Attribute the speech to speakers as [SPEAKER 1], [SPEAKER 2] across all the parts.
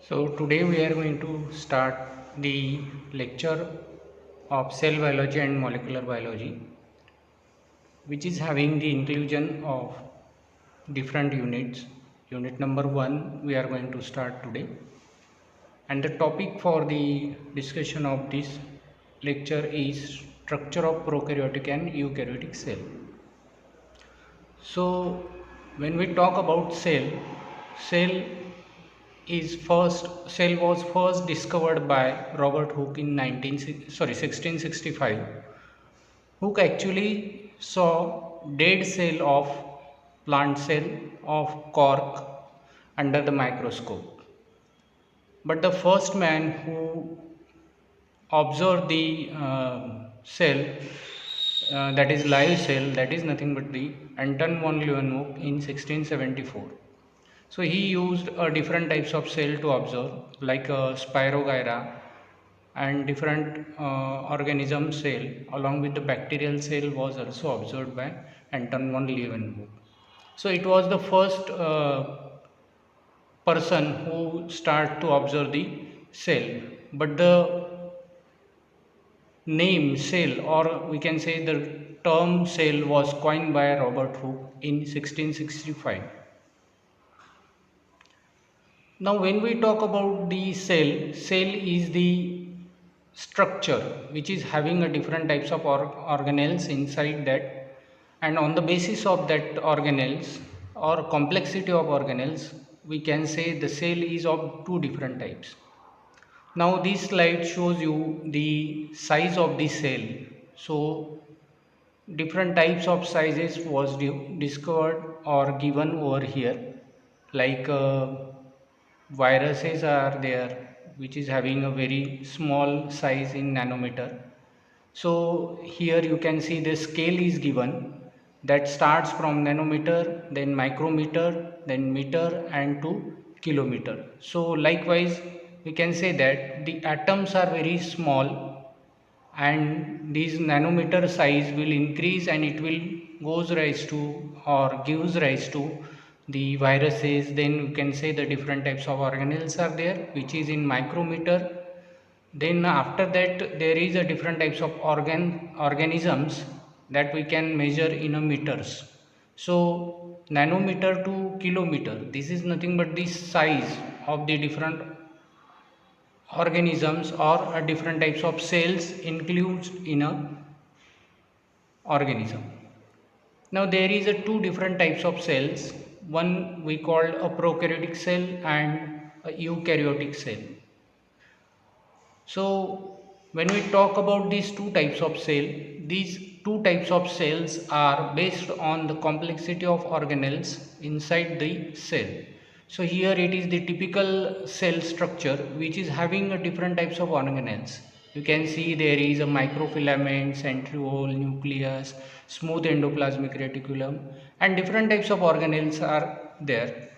[SPEAKER 1] So today we are going to start the lecture of cell biology and molecular biology, which is having the inclusion of different units. Unit number 1 we are going to start today, and the topic for the discussion of this lecture is structure of prokaryotic and eukaryotic cell. So when we talk about cell cell was first discovered by Robert Hooke in 1665. Hooke actually saw dead cell of plant cell of cork under the microscope. But the first man who observed the cell, that is live cell, that is nothing but the Anton von Leeuwenhoek in 1674. So he used different types of cell to observe, like Spirogyra and different organism cell along with the bacterial cell was also observed by Anton von Leeuwenhoek. So it was the first person who start to observe the cell, but the name cell, or we can say the term cell, was coined by Robert Hooke in 1665. Now when we talk about the cell is the structure which is having a different types of organelles inside that, and on the basis of that organelles or complexity of organelles, we can say the cell is of two different types. Now this slide shows you the size of the cell. So different types of sizes was discovered or given over here, like viruses are there, which is having a very small size in nanometer. So here you can see the scale is given, that starts from nanometer, then micrometer, then meter, and to kilometer. So likewise we can say that the atoms are very small, and these nanometer size will increase, and it will goes rise to or gives rise to the viruses. Then you can say the different types of organelles are there, which is in micrometer. Then after that there is a different types of organisms that we can measure in a meters. So nanometer to kilometer, this is nothing but the size of the different organisms or different types of cells includes in a organism. Now there is a two different types of cells, one we called a prokaryotic cell and a eukaryotic cell. So when we talk about these two types of cell, these two types of cells are based on the complexity of organelles inside the cell. So here it is the typical cell structure which is having a different types of organelles. You can see there is a microfilament, centriole, nucleus, smooth endoplasmic reticulum, and different types of organelles are there.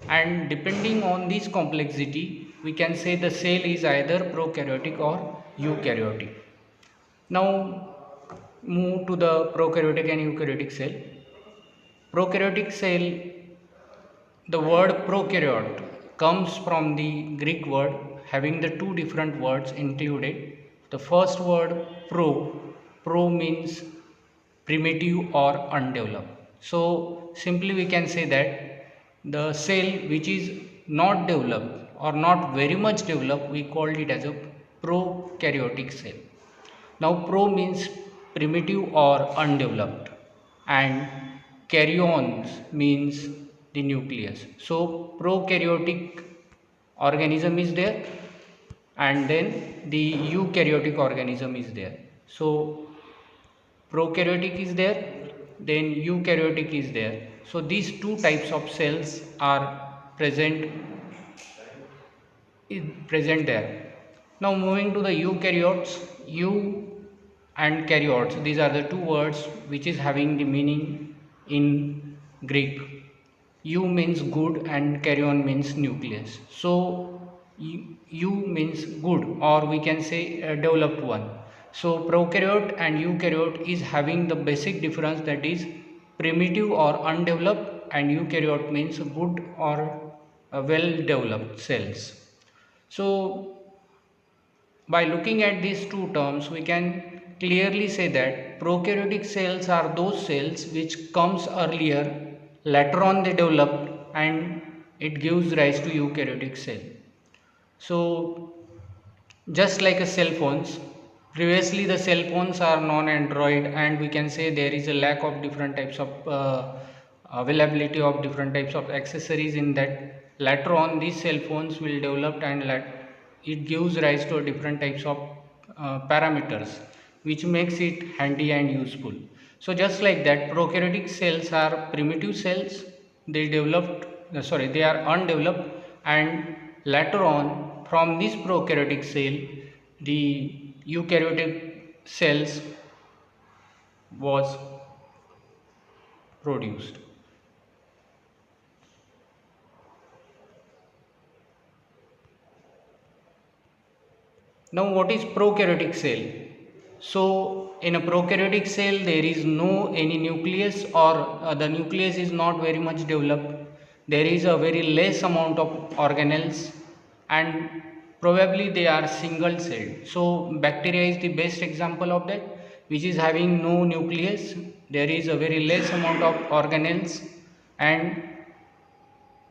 [SPEAKER 1] And depending on this complexity, we can say the cell is either prokaryotic or eukaryotic. Now move to the prokaryotic and eukaryotic cell. Prokaryotic cell, the word prokaryote comes from the Greek word having the two different words included. The first word pro means primitive or undeveloped. So simply we can say that the cell which is not developed or not very much developed, we called it as a prokaryotic cell. Now pro means primitive or undeveloped, and karyons means the nucleus. So prokaryotic organism is there, and then the eukaryotic organism is there. So prokaryotic is there, then eukaryotic is there. So these two types of cells are present there. Now moving to the eukaryotes, eu and karyotes, these are the two words which is having the meaning in Greek. Eu means good and karyon means nucleus. So eu means good, or we can say a developed one. So prokaryote and eukaryote is having the basic difference, that is primitive or undeveloped, and eukaryote means good or well developed cells. So by looking at these two terms, we can clearly say that prokaryotic cells are those cells which comes earlier, later on they develop and it gives rise to eukaryotic cell. So just like a cell phones, previously the cell phones are non-Android and we can say there is a lack of different types of availability of different types of accessories in that. Later on these cell phones will develop and it gives rise to different types of parameters which makes it handy and useful. So just like that, prokaryotic cells are primitive cells. They developed, they are undeveloped, and later on from this prokaryotic cell the eukaryotic cells was produced. Now what is prokaryotic cell? So in a prokaryotic cell there is no any nucleus, or the nucleus is not very much developed. There is a very less amount of organelles and probably they are single celled. So bacteria is the best example of that, which is having no nucleus. There is a very less amount of organelles and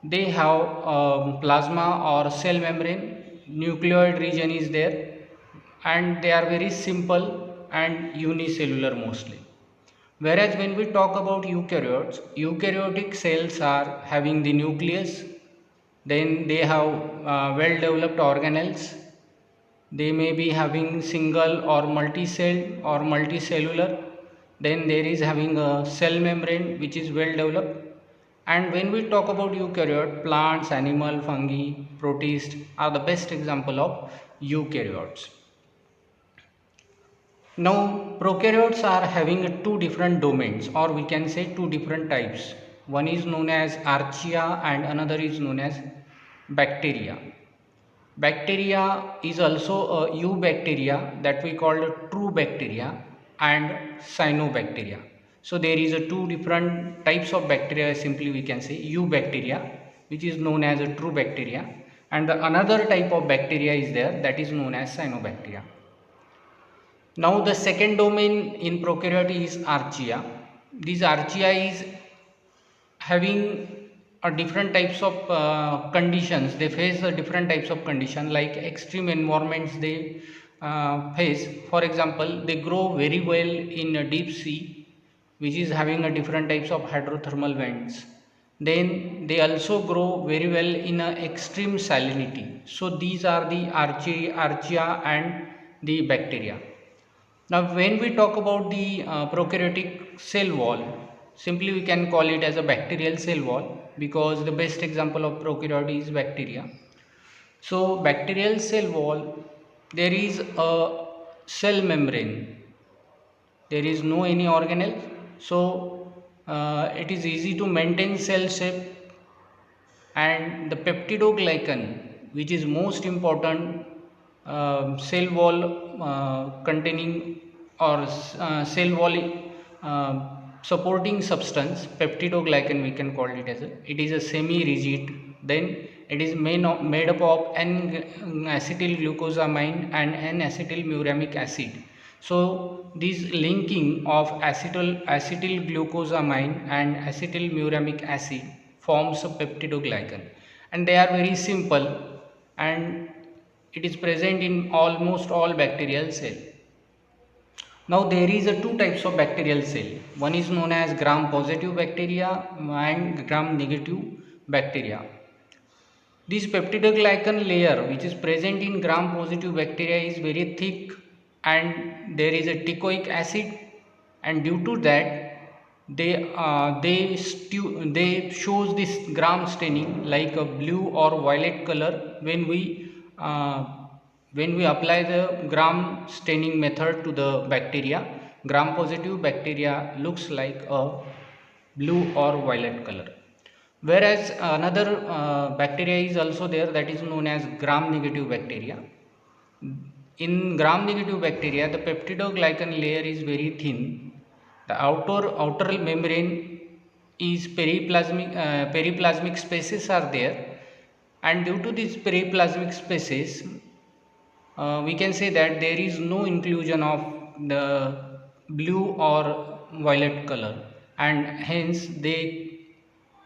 [SPEAKER 1] they have plasma or cell membrane. Nucleoid region is there and they are very simple and unicellular mostly. Whereas when we talk about eukaryotes, eukaryotic cells are having the nucleus, then they have well developed organelles, they may be having single or multi-cell or multicellular, then there is having a cell membrane which is well developed. And when we talk about eukaryote, plants, animal, fungi, protists are the best example of eukaryotes. Now prokaryotes are having two different domains, or we can say two different types. One is known as archaea and another is known as bacteria. Bacteria is also a eubacteria that we call true bacteria and cyanobacteria. So there is a two different types of bacteria. Simply we can say eubacteria, which is known as a true bacteria, and the another type of bacteria is there that is known as cyanobacteria. Now the second domain in prokaryote is archaea. This archaea is having different types of conditions. They face different types of condition, like extreme environments they face. For example, they grow very well in a deep sea, which is having a different types of hydrothermal vents. Then they also grow very well in a extreme salinity. So these are the archaea and the bacteria. Now, when we talk about the prokaryotic cell wall, simply we can call it as a bacterial cell wall, because the best example of prokaryote is bacteria. So, bacterial cell wall, there is a cell membrane. There is no any organelle. So, it is easy to maintain cell shape, and the peptidoglycan, which is most important cell wall containing or cell wall uh, supporting substance, peptidoglycan we can call it as it is a semi rigid. Then it is made up of n acetyl glucosamine and n acetyl muramic acid. So this linking of acetyl glucosamine and acetyl muramic acid forms a peptidoglycan, and they are very simple and it is present in almost all bacterial cell. Now there is a two types of bacterial cell. One is known as gram positive bacteria and gram negative bacteria. This peptidoglycan layer which is present in gram positive bacteria is very thick and there is a teichoic acid, and due to that they shows this gram staining like a blue or violet color uh, when we apply the gram staining method to the bacteria. Gram positive bacteria looks like a blue or violet color. Whereas another bacteria is also there that is known as gram negative bacteria. In gram negative bacteria, the peptidoglycan layer is very thin. The outer membrane is periplasmic spaces are there, And due to these periplasmic spaces, we can say that there is no inclusion of the blue or violet color, and hence they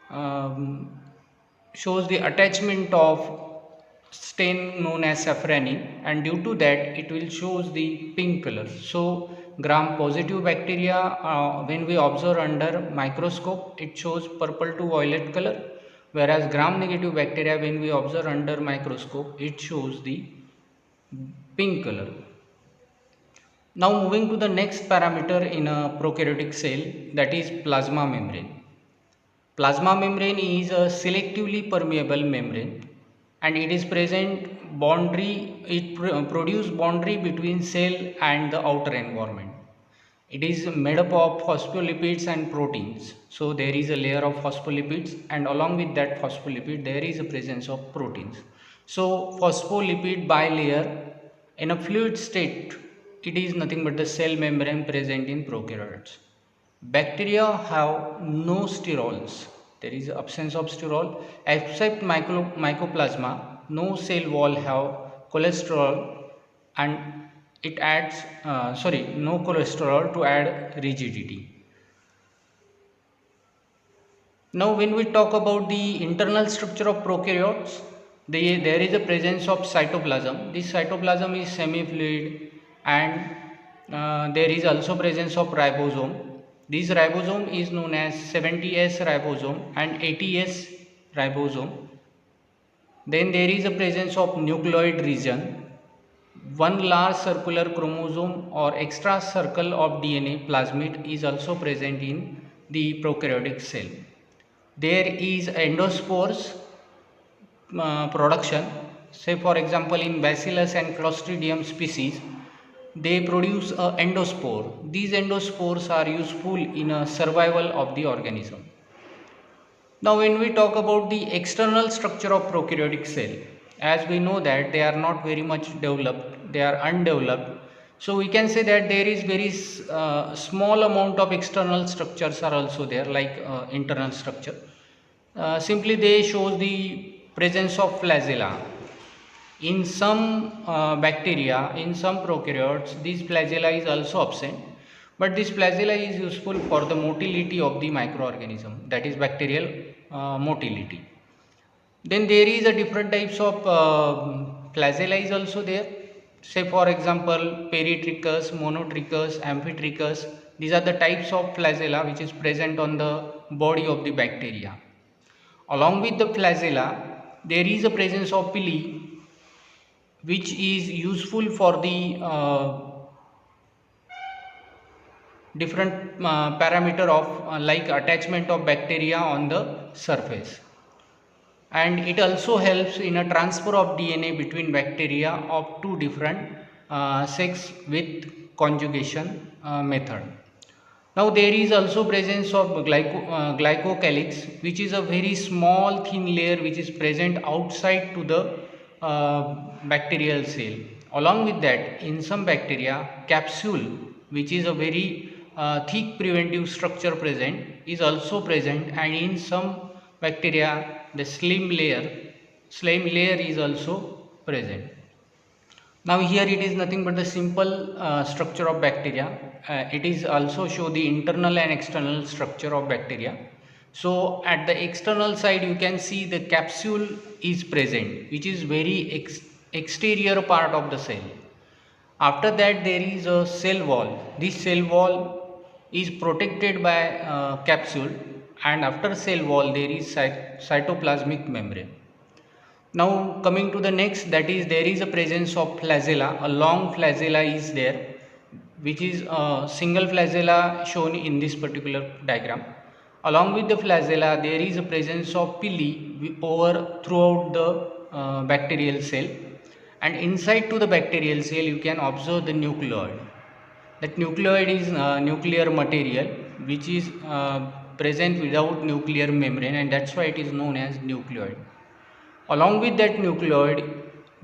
[SPEAKER 1] um, shows the attachment of stain known as safranin, and due to that it will shows the pink color. So gram positive bacteria, when we observe under microscope, it shows purple to violet color, whereas gram negative bacteria, when we observe under microscope, it shows the pink color. Now moving to the next parameter in a prokaryotic cell, that is plasma membrane. Plasma membrane is a selectively permeable membrane, and it is present boundary, produce boundary between cell and the outer environment. It is made up of phospholipids and proteins. So there is a layer of phospholipids, and along with that phospholipid there is a presence of proteins. So phospholipid bilayer in a fluid state, it is nothing but the cell membrane present in prokaryotes. Bacteria have no sterols. There is absence of sterol except mycoplasma. No cell wall have cholesterol, and it adds no cholesterol to add rigidity. Now when we talk about the internal structure of prokaryotes, there is a presence of cytoplasm. This cytoplasm is semi-fluid, and there is also presence of ribosome. This ribosome is known as 70S ribosome and 80S ribosome. Then there is a presence of nucleoid region. One large circular chromosome or extra circle of DNA plasmid is also present in the prokaryotic cell. There is endospores production. Say for example, in Bacillus and Clostridium species, they produce a endospore. These endospores are useful in a survival of the organism. Now when we talk about the external structure of prokaryotic cell, as we know that they are not very much developed, they are undeveloped. So we can say that there is very small amount of external structures are also there, like internal structure. Simply they shows the presence of flagella. In some bacteria, in some prokaryotes, this flagella is also absent, but this flagella is useful for the motility of the microorganism, that is bacterial motility. Then there is a different types of flagella is also there. Say for example, peritrichus, monotrichus, amphitrichus. These are the types of flagella which is present on the body of the bacteria. Along with the flagella, there is a presence of pili, which is useful for the different parameter of like attachment of bacteria on the surface, and it also helps in a transfer of DNA between bacteria of two different sex with conjugation method. Now there is also presence of glycocalyx, which is a very small thin layer which is present outside to the bacterial cell. Along with that, in some bacteria, capsule, which is a very thick preventive structure present, is also present, and in some bacteria the slim layer is also present. Now here it is nothing but the simple structure of bacteria. It is also show the internal and external structure of bacteria. So at the external side you can see the capsule is present, which is very exterior part of the cell. After that there is a cell wall. This cell wall is protected by capsule, and after cell wall there is cytoplasmic membrane. Now coming to the next, that is there is a presence of flagella. A long flagella is there, which is a single flagella shown in this particular diagram. Along with the flagella, there is a presence of pili over throughout the bacterial cell, and inside to the bacterial cell you can observe the nucleoid. That nucleoid is nuclear material which is present without nuclear membrane, and that's why it is known as nucleoid. Along with that nucleoid,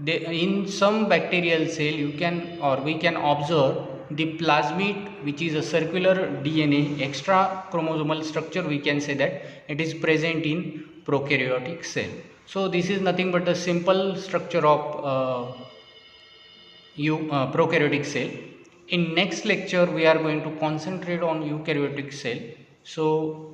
[SPEAKER 1] in some bacterial cell you can or we can observe the plasmid, which is a circular DNA extra chromosomal structure. We can say that it is present in prokaryotic cell. So this is nothing but the simple structure of prokaryotic cell. In next lecture we are going to concentrate on eukaryotic cell. So